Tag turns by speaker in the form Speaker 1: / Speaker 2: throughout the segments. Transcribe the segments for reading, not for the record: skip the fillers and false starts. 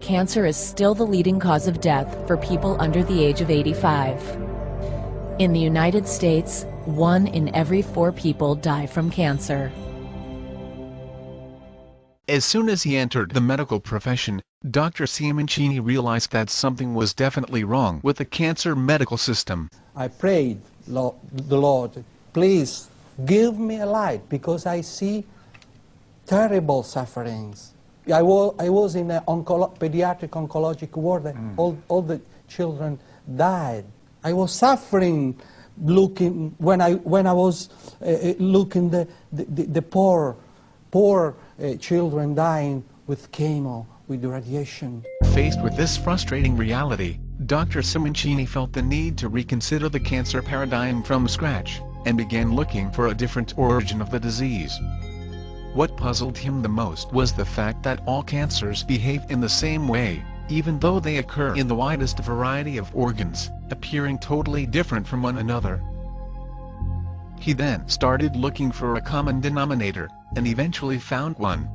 Speaker 1: cancer is still the leading cause of death for people under the age of 85. In the United States, 1 in every 4 people die from cancer.
Speaker 2: As soon as he entered the medical profession, Dr. Simoncini realized that something was definitely wrong with the cancer medical system.
Speaker 3: I prayed the Lord, please give me a light, because I see terrible sufferings. I was in a pediatric oncologic ward. All the children died. I was suffering looking when I was looking the poor children dying with chemo, with radiation.
Speaker 2: Faced with this frustrating reality, Dr. Simoncini felt the need to reconsider the cancer paradigm from scratch, and began looking for a different origin of the disease. What puzzled him the most was the fact that all cancers behave in the same way, even though they occur in the widest variety of organs, appearing totally different from one another. He then started looking for a common denominator, and eventually found one.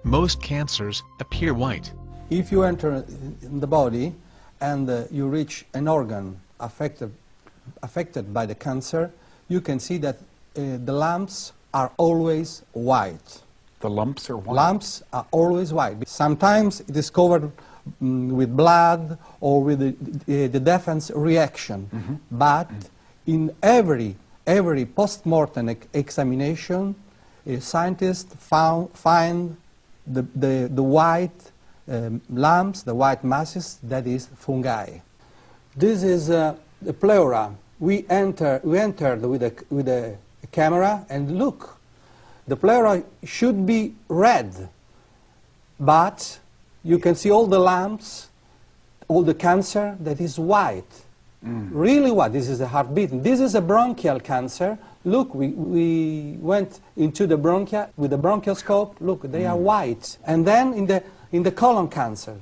Speaker 2: Most cancers appear white.
Speaker 3: If you enter in the body and you reach an organ affected by the cancer, you can see that the lumps are always white.
Speaker 4: The lumps are white?
Speaker 3: Lumps are always white. Sometimes it is covered with blood or with the defense reaction. But in every post-mortem examination, scientists find the white lumps, the white masses, that is fungi. This is the pleura. We entered with a camera, and look, the pleura should be red, but you can see all the lumps, all the cancer that is white. Really white. This is a heartbeat. This is a bronchial cancer. Look, we went into the bronchia with the bronchoscope. Look, they are white. And then in the colon cancer,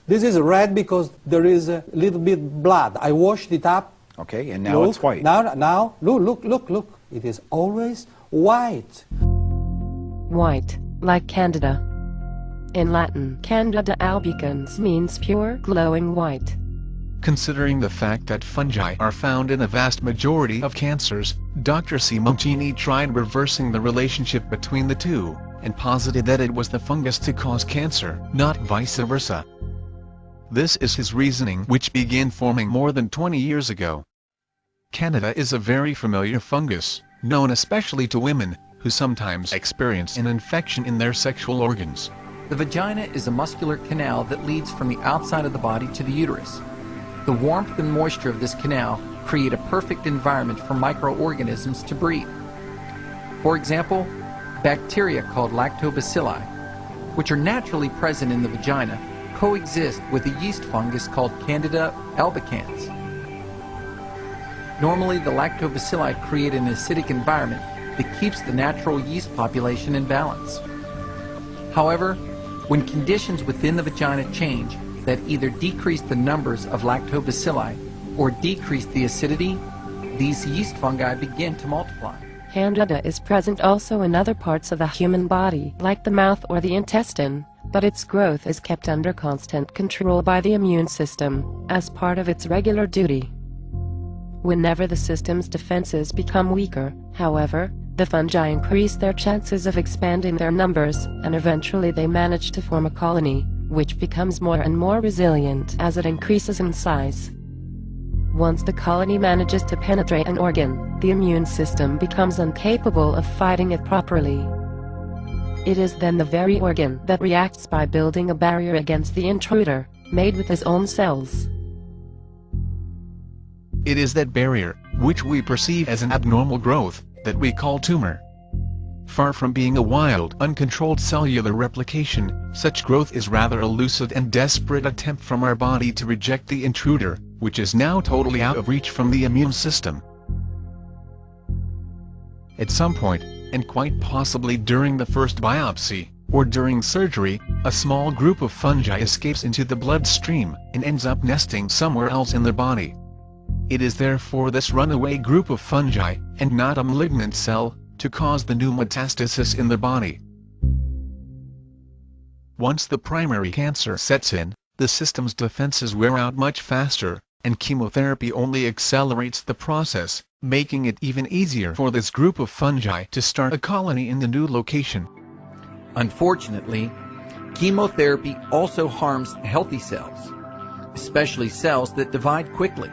Speaker 3: this is red because there is a little bit blood. I washed it up.
Speaker 4: Okay, and now it's white.
Speaker 3: Now, look. It is always white.
Speaker 5: White, like Candida. In Latin, Candida albicans means pure, glowing white.
Speaker 2: Considering the fact that fungi are found in a vast majority of cancers, Dr. Simoncini tried reversing the relationship between the two, and posited that it was the fungus to cause cancer, not vice versa. This is his reasoning, which began forming more than 20 years ago. Candida is a very familiar fungus, known especially to women, who sometimes experience an infection in their sexual organs.
Speaker 6: The vagina is a muscular canal that leads from the outside of the body to the uterus. The warmth and moisture of this canal create a perfect environment for microorganisms to breed. For example, bacteria called lactobacilli, which are naturally present in the vagina, coexist with a yeast fungus called Candida albicans. Normally, the lactobacilli create an acidic environment that keeps the natural yeast population in balance. However, when conditions within the vagina change that either decrease the numbers of lactobacilli or decrease the acidity, these yeast fungi begin to multiply.
Speaker 5: Candida is present also in other parts of the human body, like the mouth or the intestine, but its growth is kept under constant control by the immune system, as part of its regular duty. Whenever the system's defenses become weaker, however, the fungi increase their chances of expanding their numbers, and eventually they manage to form a colony, which becomes more and more resilient as it increases in size. Once the colony manages to penetrate an organ, the immune system becomes incapable of fighting it properly. It is then the very organ that reacts by building a barrier against the intruder, made with his own cells.
Speaker 2: It is that barrier, which we perceive as an abnormal growth, that we call tumor. Far from being a wild, uncontrolled cellular replication, such growth is rather a lucid and desperate attempt from our body to reject the intruder, which is now totally out of reach from the immune system. At some point, and quite possibly during the first biopsy, or during surgery, a small group of fungi escapes into the bloodstream, and ends up nesting somewhere else in the body. It is therefore this runaway group of fungi, and not a malignant cell, to cause the new metastasis in the body. Once the primary cancer sets in, the system's defenses wear out much faster, and chemotherapy only accelerates the process, making it even easier for this group of fungi to start a colony in the new location.
Speaker 6: Unfortunately, chemotherapy also harms healthy cells, especially cells that divide quickly.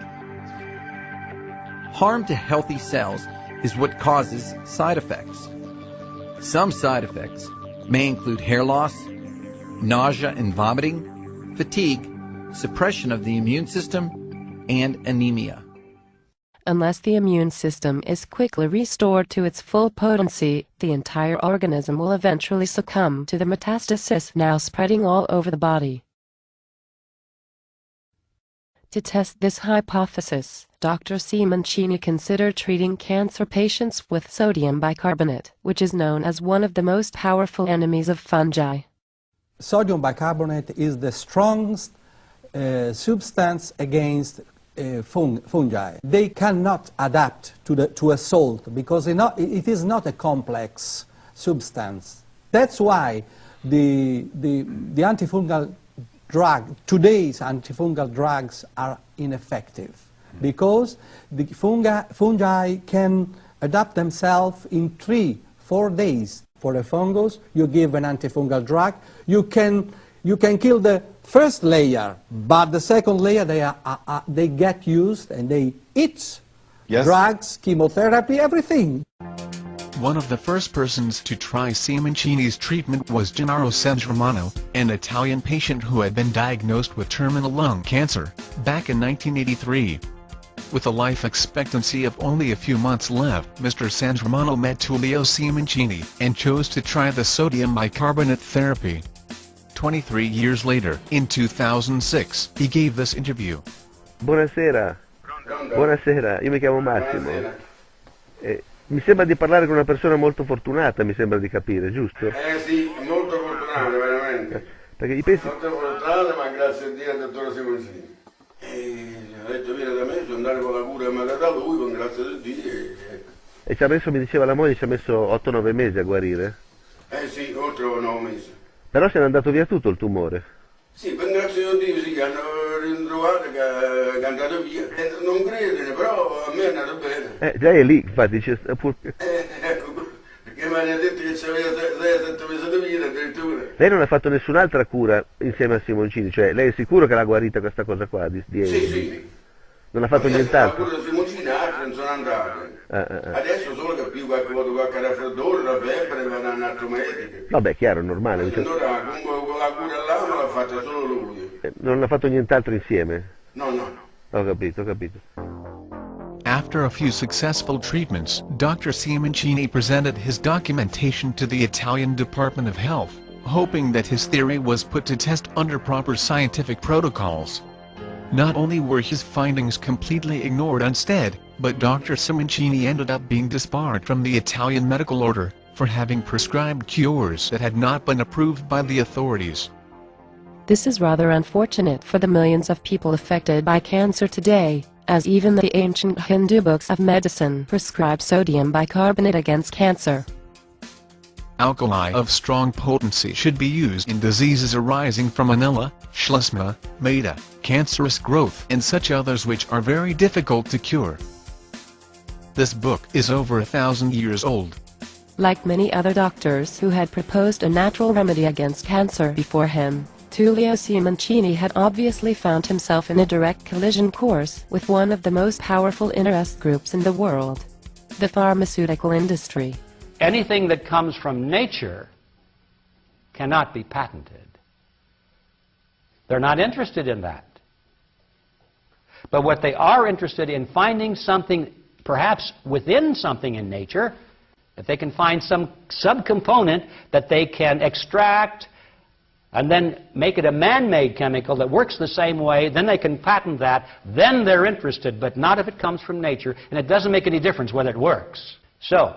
Speaker 6: Harm to healthy cells is what causes side effects. Some side effects may include hair loss, nausea and vomiting, fatigue, suppression of the immune system, and anemia.
Speaker 5: Unless the immune system is quickly restored to its full potency, the entire organism will eventually succumb to the metastasis now spreading all over the body. To test this hypothesis, Dr. Simoncini considered treating cancer patients with sodium bicarbonate, which is known as one of the most powerful enemies of fungi.
Speaker 3: Sodium bicarbonate is the strongest substance against fungi. They cannot adapt to a salt because it is not a complex substance. That's why the antifungal today's antifungal drugs are ineffective, because the fungi can adapt themselves in 3-4 days. For a fungus, you give an antifungal drug, you can kill the first layer, but the second layer they get used and they eat drugs, chemotherapy, everything.
Speaker 2: One of the first persons to try Simoncini's treatment was Gennaro Sangermano, an Italian patient who had been diagnosed with terminal lung cancer back in 1983. With a life expectancy of only a few months left, Mr. Sangermano met Tullio Simoncini and chose to try the sodium bicarbonate therapy. 23 years later, in 2006, he gave this interview.
Speaker 7: Buonasera. Buonasera, io mi chiamo Massimo. Mi sembra di parlare con una persona molto fortunata, mi sembra di capire, giusto?
Speaker 8: Sì, molto fortunata, veramente.
Speaker 7: Perché gli pensi...
Speaker 8: Molto fortunata, ma grazie a Dio al dottore Simoncini. Ha detto vieni da me, sono andato con la cura che mi ha dato lui, con grazia di Dio.
Speaker 7: E ci ha messo, mi diceva la moglie, ci ha messo 8-9 mesi a guarire?
Speaker 8: Sì, oltre 9 mesi.
Speaker 7: Però se n'è andato via tutto il tumore?
Speaker 8: Sì, per grazia di Dio, sì, hanno ritrovato che è andato via. Non credere, però a me è andato bene.
Speaker 7: Già è lì, infatti, dice...
Speaker 8: Ecco, perché mi hanno detto che c'aveva 6-7 mesi di vita addirittura.
Speaker 7: Lei non ha fatto nessun'altra cura insieme a Simoncini, cioè lei è sicuro che l'ha guarita questa cosa qua?
Speaker 8: Sì.
Speaker 7: Non ha fatto nient'altro?
Speaker 8: La cura di Simoncini altri non sono andati. Adesso solo che più qualche raffreddore, la febbre, vanno un altro medico.
Speaker 7: Vabbè, chiaro, normale.
Speaker 8: Allora, comunque la cura là non l'ha fatta solo lui.
Speaker 7: Non ha fatto nient'altro insieme?
Speaker 8: No.
Speaker 7: Ho capito.
Speaker 2: After a few successful treatments, Dr. Simoncini presented his documentation to the Italian Department of Health, hoping that his theory was put to test under proper scientific protocols. Not only were his findings completely ignored instead, but Dr. Simoncini ended up being disbarred from the Italian medical order for having prescribed cures that had not been approved by the authorities.
Speaker 5: This is rather unfortunate for the millions of people affected by cancer today, as even the ancient Hindu books of medicine prescribe sodium bicarbonate against cancer.
Speaker 2: Alkali of strong potency should be used in diseases arising from anella, sclerosis, meta, cancerous growth and such others which are very difficult to cure. This book is over 1,000 years old.
Speaker 5: Like many other doctors who had proposed a natural remedy against cancer before him, Tullio Simoncini had obviously found himself in a direct collision course with one of the most powerful interest groups in the world, the pharmaceutical industry.
Speaker 9: Anything that comes from nature cannot be patented. They're not interested in that. But what they are interested in, finding something, perhaps within something in nature, if they can find some subcomponent that they can extract and then make it a man-made chemical that works the same way, then they can patent that, then they're interested, but not if it comes from nature, and it doesn't make any difference whether it works. So,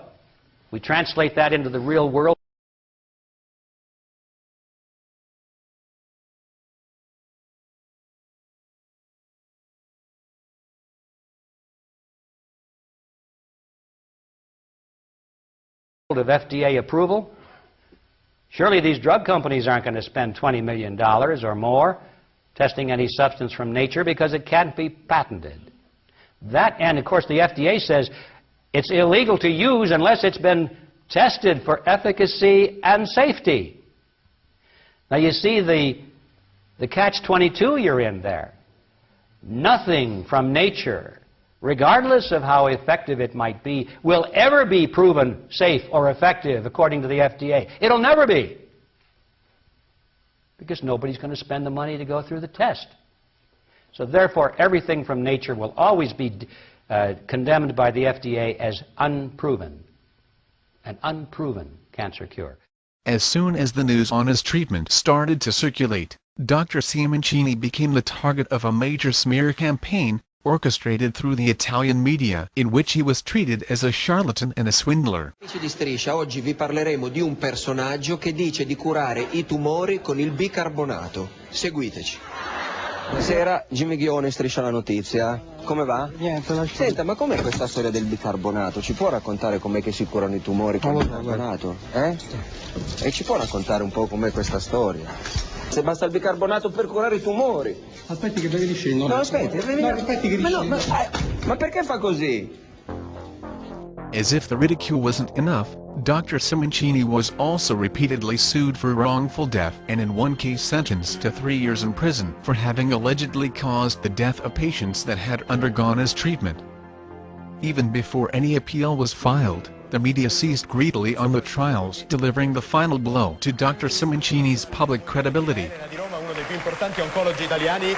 Speaker 9: we translate that into the real world. Of FDA approval, Surely these drug companies aren't going to spend $20 million or more testing any substance from nature because it can't be patented. That, and of course the FDA says it's illegal to use unless it's been tested for efficacy and safety. Now you see the catch-22 you're in there. Nothing from nature, regardless of how effective it might be, will ever be proven safe or effective according to the FDA. It'll never be. Because nobody's going to spend the money to go through the test. So therefore, everything from nature will always be condemned by the FDA as unproven. An unproven cancer cure.
Speaker 2: As soon as the news on his treatment started to circulate, Dr. Simoncini became the target of a major smear campaign, orchestrated through the Italian media, in which he was treated as a charlatan and a swindler.
Speaker 10: Amici di Striscia, oggi vi parleremo di un personaggio che dice di curare i tumori con il bicarbonato. Seguiteci. Buonasera, Jimmy Ghione, Striscia la notizia. Come va?
Speaker 11: Niente, lascia.
Speaker 10: Senta, ma com'è questa storia del bicarbonato? Ci può raccontare com'è che si curano i tumori con il bicarbonato? E ci può raccontare un po' com'è questa storia? Se basta il bicarbonato per curare i tumori.
Speaker 11: Aspetti che bevi
Speaker 10: No, aspetti che ma perché fa così?
Speaker 2: As if the ridicule wasn't enough, Dr. Simoncini was also repeatedly sued for wrongful death and in one case sentenced to 3 years in prison for having allegedly caused the death of patients that had undergone his treatment. Even before any appeal was filed, the media seized greedily on the trials, delivering the final blow to Dr. Simoncini's public credibility.
Speaker 12: Di Roma, uno dei più importanti oncologi italiani.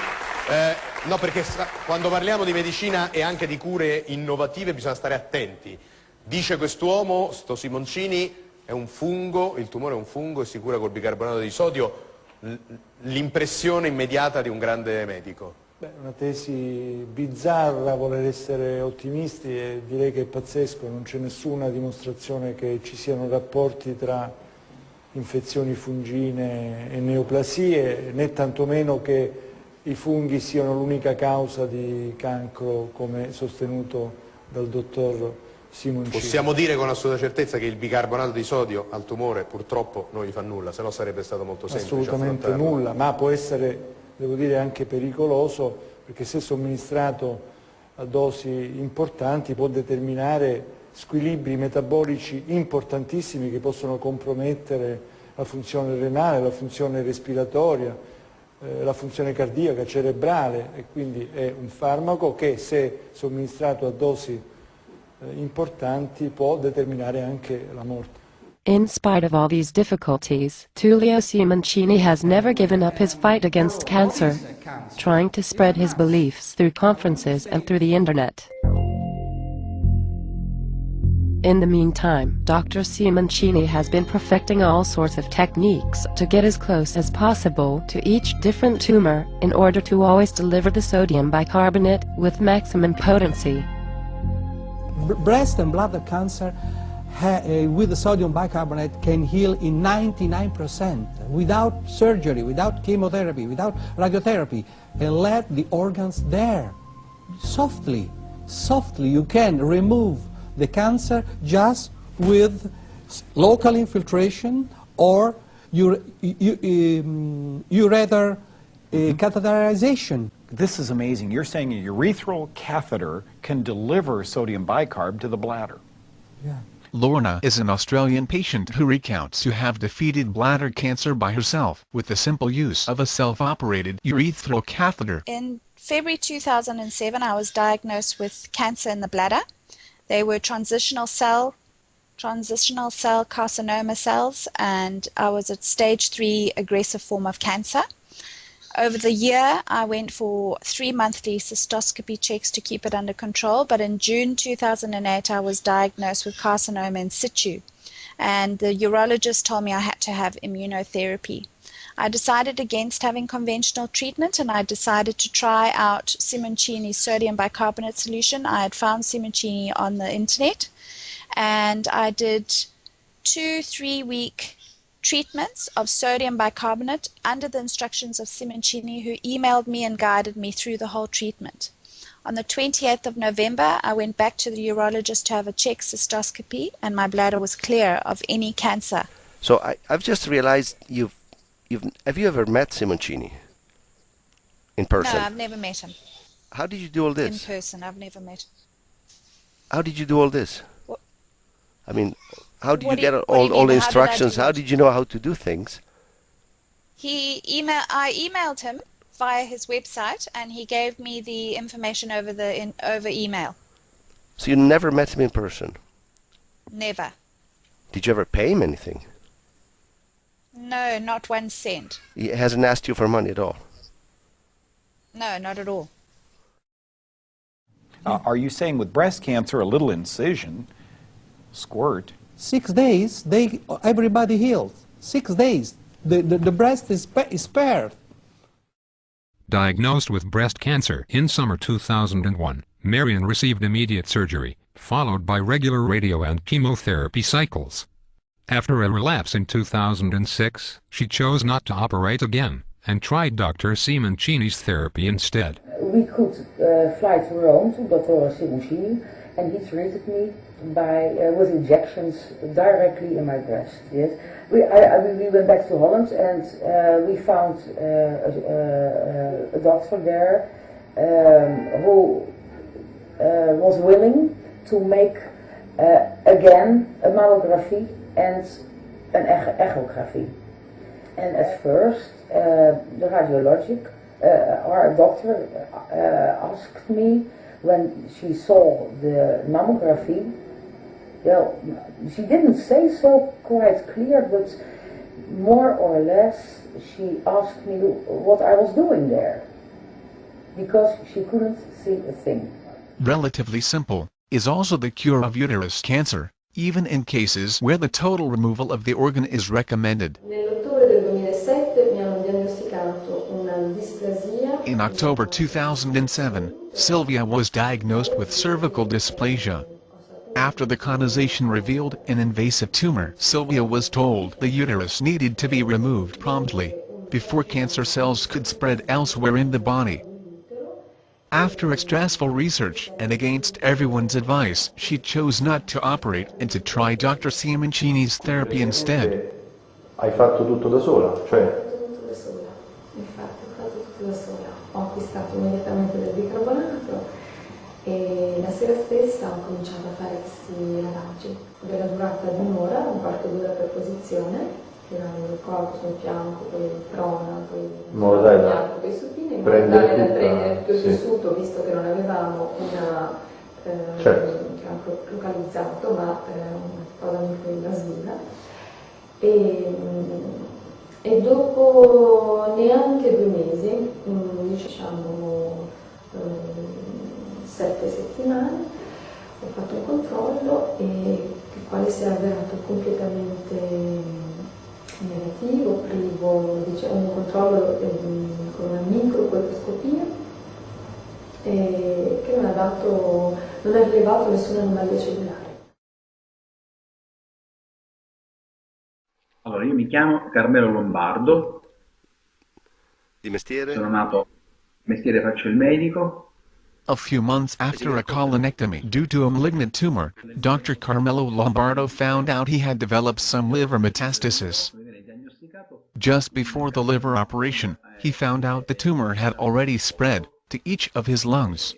Speaker 12: No, perché quando parliamo di medicina e anche di cure innovative bisogna stare attenti. Dice quest'uomo, sto Simoncini, è un fungo, il tumore è un fungo e si cura col bicarbonato di sodio. L'impressione immediata di un grande medico.
Speaker 11: Beh, una tesi bizzarra, voler essere ottimisti, e direi che è pazzesco, non c'è nessuna dimostrazione che ci siano rapporti tra infezioni fungine e neoplasie, né tantomeno che i funghi siano l'unica causa di cancro, come sostenuto dal dottor Simoncini.
Speaker 12: Possiamo dire con assoluta certezza che il bicarbonato di sodio al tumore purtroppo non gli fa nulla, se no sarebbe stato molto semplice.
Speaker 11: Assolutamente nulla, ma può essere, devo dire, anche pericoloso, perché se somministrato a dosi importanti può determinare squilibri metabolici importantissimi che possono compromettere la funzione renale, la funzione respiratoria, la funzione cardiaca, cerebrale, e quindi è un farmaco che, se somministrato a dosi importanti, può determinare anche la morte.
Speaker 5: In spite of all these difficulties, Tullio Simoncini has never given up his fight against cancer, trying to spread his beliefs through conferences and through the internet. In the meantime, Dr. Simoncini has been perfecting all sorts of techniques to get as close as possible to each different tumor in order to always deliver the sodium bicarbonate with maximum potency.
Speaker 3: Breast and bladder cancer with the sodium bicarbonate can heal in 99% without surgery, without chemotherapy, without radiotherapy, and let the organs there. Softly, softly you can remove the cancer just with local infiltration or ureter catheterization.
Speaker 4: This is amazing. You're saying a urethral catheter can deliver sodium bicarb to the bladder.
Speaker 3: Yeah.
Speaker 2: Lorna is an Australian patient who recounts to have defeated bladder cancer by herself with the simple use of a self-operated urethral catheter.
Speaker 13: In February 2007, I was diagnosed with cancer in the bladder. They were transitional cell carcinoma cells, and I was at stage 3 aggressive form of cancer. Over the year, I went for 3 monthly cystoscopy checks to keep it under control, but in June 2008, I was diagnosed with carcinoma in situ, and the urologist told me I had to have immunotherapy. I decided against having conventional treatment, and I decided to try out Simoncini's sodium bicarbonate solution. I had found Simoncini on the internet, and I did 2 3-week treatments of sodium bicarbonate under the instructions of Simoncini, who emailed me and guided me through the whole treatment. On the 28th of November, I went back to the urologist to have a check cystoscopy, and my bladder was clear of any cancer.
Speaker 7: So I've just realized have you ever met Simoncini in person?
Speaker 13: No, I've never met him.
Speaker 7: How did you do all this?
Speaker 13: In person, I've never met him.
Speaker 7: How did you do all this?
Speaker 13: What?
Speaker 7: I mean, how do you
Speaker 13: What do
Speaker 7: get
Speaker 13: you- what do
Speaker 7: all
Speaker 13: you mean,
Speaker 7: the
Speaker 13: how did I
Speaker 7: instructions?
Speaker 13: do
Speaker 7: How
Speaker 13: what?
Speaker 7: did you know how to do things?
Speaker 13: I emailed him via his website, and he gave me the information over email.
Speaker 7: So you never met him in person?
Speaker 13: Never.
Speaker 7: Did you ever pay him anything?
Speaker 13: No, not 1 cent.
Speaker 7: He hasn't asked you for money at all?
Speaker 13: No, not at all.
Speaker 4: Are you saying with breast cancer, a little incision, squirt?
Speaker 3: 6 days, everybody heals. 6 days, the breast is spared.
Speaker 14: Diagnosed with breast cancer in summer 2001, Marion received immediate surgery, followed by regular radio and chemotherapy cycles. After a relapse in 2006, she chose not to operate again and tried Dr. Simoncini's therapy instead.
Speaker 15: We could fly to Rome to Dr. Simoncini, and he treated me with injections directly in my breast. Yes, we went back to Holland, and we found a doctor there who was willing to make again a mammography and an echography. And at first, the radiologic, our doctor asked me, when she saw the mammography, well, she didn't say so quite clear, but more or less she asked me what I was doing there, because she couldn't see a thing.
Speaker 2: Relatively simple, is also the cure of uterus cancer, even in cases where the total removal of the organ is recommended. In October 2007, Sylvia was diagnosed with cervical dysplasia. After the conization revealed an invasive tumor, Sylvia was told the uterus needed to be removed promptly, before cancer cells could spread elsewhere in the body. After stressful research and against everyone's advice, she chose not to operate and to try Dr. Simoncini's therapy instead.
Speaker 16: Hai fatto tutto da sola, cioè?
Speaker 17: Infatti, ho fatto tutto da sola. Ho acquistato immediatamente del bicarbonato e la sera stessa ho cominciato a fare questi lavaggi della durata di un'ora, un quarto d'ora per posizione, tirando il corpo sul fianco, poi il prona, poi il fianco, poi supino, in modo tale da prendere tutto il tessuto, visto che non avevamo una campo localizzato, ma una cosa molto invasiva. E dopo neanche 2 mesi, diciamo 7 settimane, ho fatto un controllo il quale si è avverato completamente negativo, privo, un controllo con una microcolposcopia che non ha rilevato nessuna anomalia cellulare.
Speaker 18: Allora, io mi chiamo Carmelo Lombardo.
Speaker 7: Di mestiere?
Speaker 18: Sono nato, mestiere faccio il medico.
Speaker 2: A few months after a colonectomy due to a malignant tumor, Dr. Carmelo Lombardo found out he had developed some liver metastasis. Just before the liver operation, he found out the tumor had already spread to each of his lungs.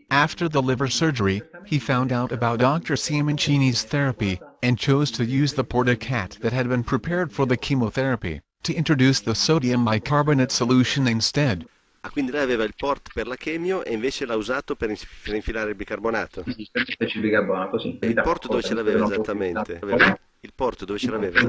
Speaker 2: After the liver surgery, he found out about Dr. Simoncini's therapy, and chose to use the portacat that had been prepared for the chemotherapy, to introduce the sodium bicarbonate solution instead.
Speaker 7: Quindi lei aveva il port per la chemio e invece l'ha usato per infilare il bicarbonato?
Speaker 18: Il bicarbonato, sì.
Speaker 7: Il port dove ce l'aveva esattamente? Il port dove ce l'aveva?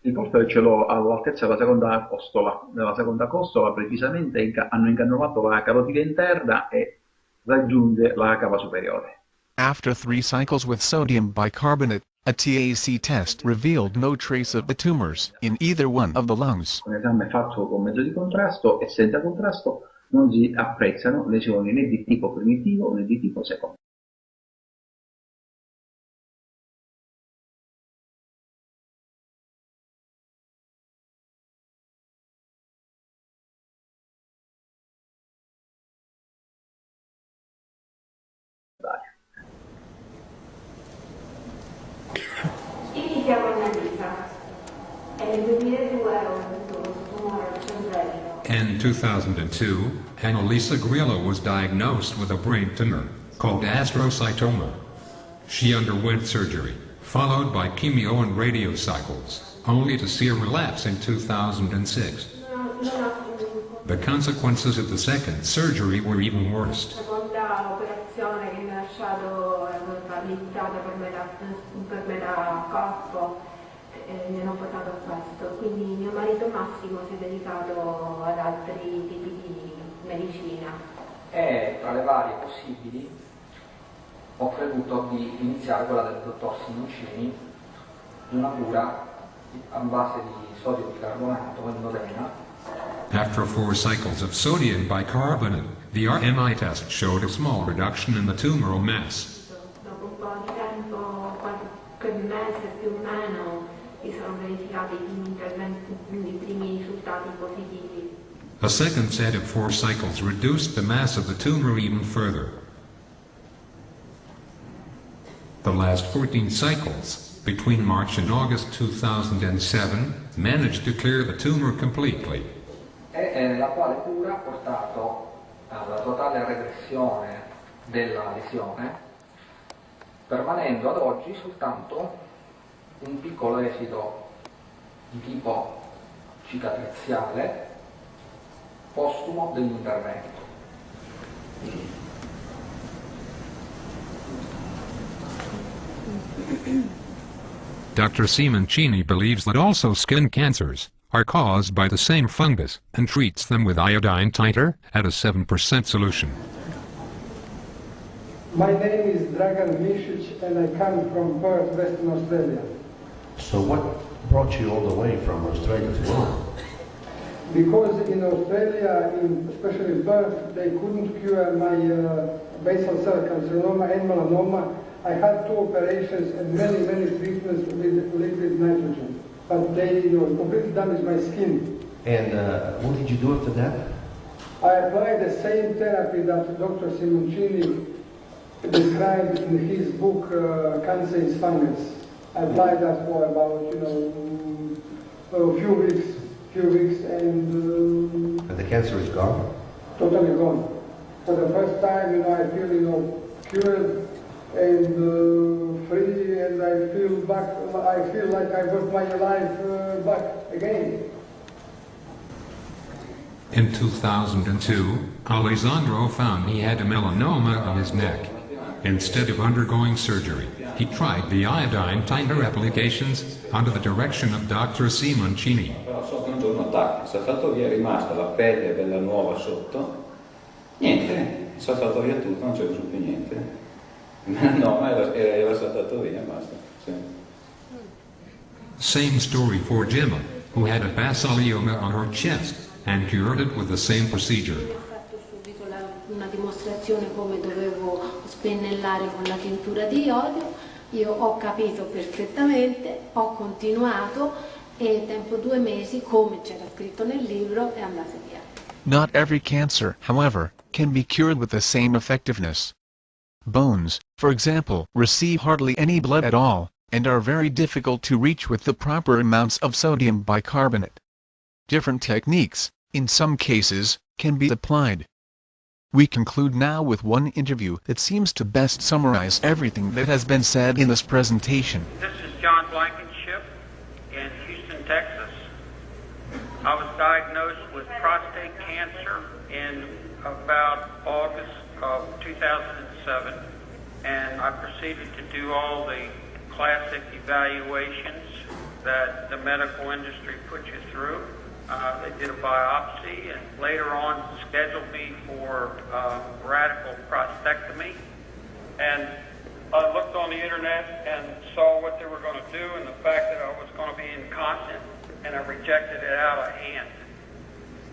Speaker 18: Il port ce l'ho all'altezza della seconda costola. Nella seconda costola precisamente hanno incanovato la carotide interna e raggiunge la cava superiore.
Speaker 2: After 3 cycles with sodium bicarbonate, a TAC test revealed no trace of the tumors in either one of the lungs.
Speaker 18: Un esame fatto con mezzo di contrasto e senza contrasto non si apprezzano lesioni né di tipo primitivo né di tipo secondario.
Speaker 17: Io mi chiamo Annalisa, nel 2002 ho avuto questo tumore al cervello.
Speaker 14: In 2002, Annalisa Grillo was diagnosed with a brain tumor called astrocytoma. She underwent surgery, followed by chemo and radio cycles, only to see a relapse in 2006. The consequences of the second surgery were even worse.
Speaker 17: La seconda operazione che mi ha lasciato paralizzata per metà corpo, mi hanno portato a questo. Quindi mio marito Massimo si è dedicato ad altri tipi di medicina.
Speaker 6: E tra le varie possibili ho creduto di iniziare quella del dottor Simoncini, una cura a base di sodio bicarbonato endovena.
Speaker 14: After 4 cycles of sodium bicarbonate, the RMI test showed a small reduction in the tumoral mass.
Speaker 17: Dopo un po' di tempo, qualche mese più o meno, si sono verificati i primi risultati positivi.
Speaker 14: A second set of 4 cycles reduced the mass of the tumor even further. The last 14 cycles, between March and August 2007, managed to clear the tumor completely.
Speaker 6: La quale cura ha portato alla totale regressione della lesione, permanendo ad oggi soltanto un piccolo esito di tipo cicatriziale postumo dell'intervento.
Speaker 14: Dr. Simoncini believes that also skin cancers are caused by the same fungus and treats them with iodine titer at a 7% solution.
Speaker 19: My name is Dragan Misic and I come from Perth, Western Australia.
Speaker 16: So what brought you all the way from Australia to here?
Speaker 19: Because in Australia, especially in Perth, they couldn't cure my basal cell carcinoma and melanoma. I had 2 operations and many treatments with liquid nitrogen. But they completely damaged my skin.
Speaker 16: And what did you do after that?
Speaker 19: I applied the same therapy that Dr. Simoncini described in his book, Cancer is Fungus. I applied that for about, a few weeks, and
Speaker 16: the cancer is gone?
Speaker 19: Totally gone. For the first time, I feel, cured and free, and I feel like I got my life back again.
Speaker 14: In 2002, Alessandro found he had a melanoma on his neck. Instead of undergoing surgery, he tried the iodine titer applications under the direction of Dr. Simoncini.
Speaker 20: Però sotto un giorno attacca, è saltato via, è rimasta la pelle bella nuova sotto, niente, è saltato via tutto, non c'era più niente. No, era saltato via, basta. Sì.
Speaker 14: Same story for Gemma, who had a basalioma on her chest and cured it with the same procedure.
Speaker 17: Ho fatto subito una dimostrazione come dovevo spennellare con la tintura di iodio, io ho capito perfettamente, ho continuato e tempo 2 mesi, come c'era scritto nel libro, è andata via.
Speaker 2: Not every cancer, however, can be cured with the same effectiveness. Bones, for example, receive hardly any blood at all, and are very difficult to reach with the proper amounts of sodium bicarbonate. Different techniques, in some cases, can be applied. We conclude now with one interview that seems to best summarize everything that has been said in this presentation.
Speaker 21: This is John Blankenship in Houston, Texas. I was diagnosed with prostate cancer in about August of 2007, and I proceeded to do all the classic evaluations that the medical industry puts you through. They did a biopsy and later on scheduled me for radical prostatectomy. And I looked on the internet and saw what they were going to do and the fact that I was going to be incontinent, and I rejected it out of hand.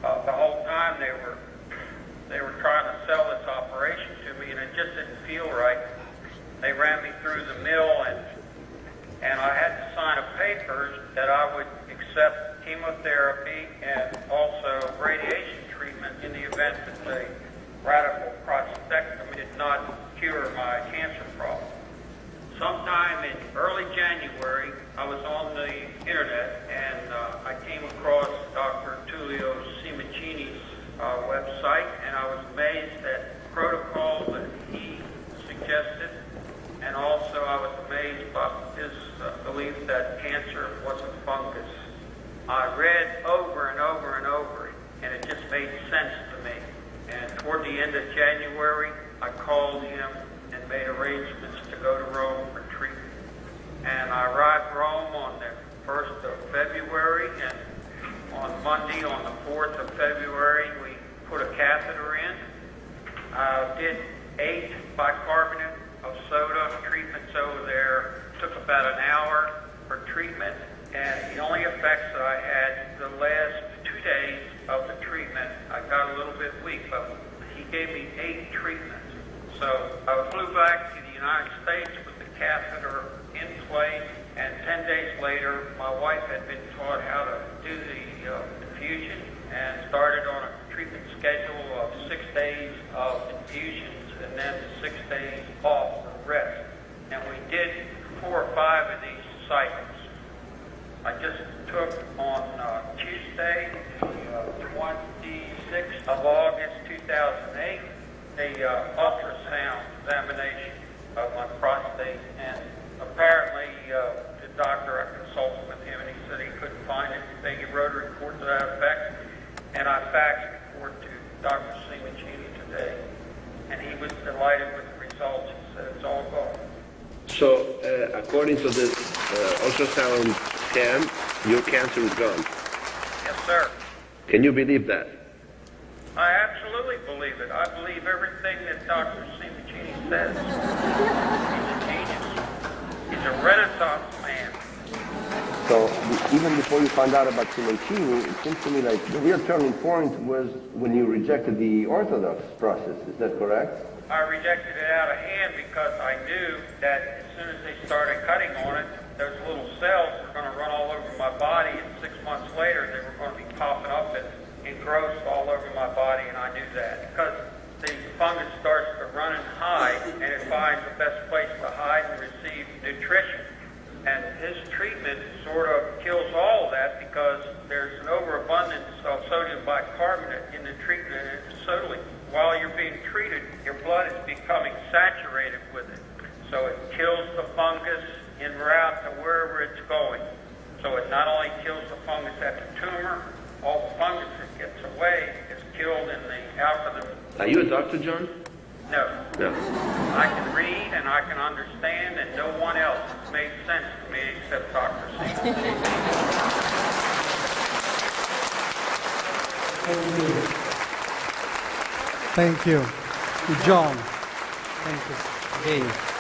Speaker 21: The whole time they were trying to sell this operation to me, and it just didn't feel right. They ran me through the mill, and I had to sign a paper that I would accept chemotherapy and also radiation treatment in the event that the radical prostatectomy did not cure my cancer problem. Sometime in early January, I was on the internet and that cancer was a fungus. I read over and over and over it, and it just made sense to me. And toward the end of January, I called him and made arrangements to go to Rome for treatment. And I arrived in Rome on the 1st of February, and on Monday, on the 4th of February, we put a catheter in. I did 8 bicarbonate of soda treatments over there. Took about an hour for treatment, and the only effects that I had the last 2 days of the treatment, I got a little bit weak, but he gave me 8 treatments. So I flew back to the United States with the catheter in place, and 10 days later, my wife had been taught how to do the infusion and started on a treatment schedule of 6 days of infusions and then 6 days off for rest. And we did 4 or 5 of these cycles. I just took on Tuesday, the 26th of August 2008, the ultrasound examination of my prostate, and apparently the doctor, I consulted with him and he said he couldn't find anything. He wrote a report to that effect, and I faxed the report to Dr. Simoncini today, and he was delighted with the results. He said it's all gone.
Speaker 7: So, according to the ultrasound scan, your cancer is gone.
Speaker 21: Yes, sir.
Speaker 7: Can you believe that?
Speaker 21: I absolutely believe it. I believe everything that Dr. Simoncini says. He's a genius. He's a Renaissance man.
Speaker 7: So, even before you found out about Simoncini, it seems to me like the real turning point was when you rejected the Orthodox process. Is that correct?
Speaker 21: I rejected it out of hand because I knew that as soon as they started cutting on it, those little cells were going to run all over my body, and 6 months later they were going to be popping up and growths all over my body, and I knew that. Because the fungus starts to run and hide, and it finds the best place to hide and receive nutrition. And his treatment sort of kills all of that because there's an overabundance of sodium bicarbonate in the treatment, and it's totally, while you're being treated, your blood is becoming saturated with it. So it kills the fungus en route to wherever it's going. So it not only kills the fungus at the tumor, all the fungus that gets away is killed in the alpha.
Speaker 7: Are you a doctor, John?
Speaker 21: No.
Speaker 7: No.
Speaker 21: I can read and I can understand, and no one else has made sense to me except Dr. Simoncini.
Speaker 3: Thank you. John. Thank you. Dave.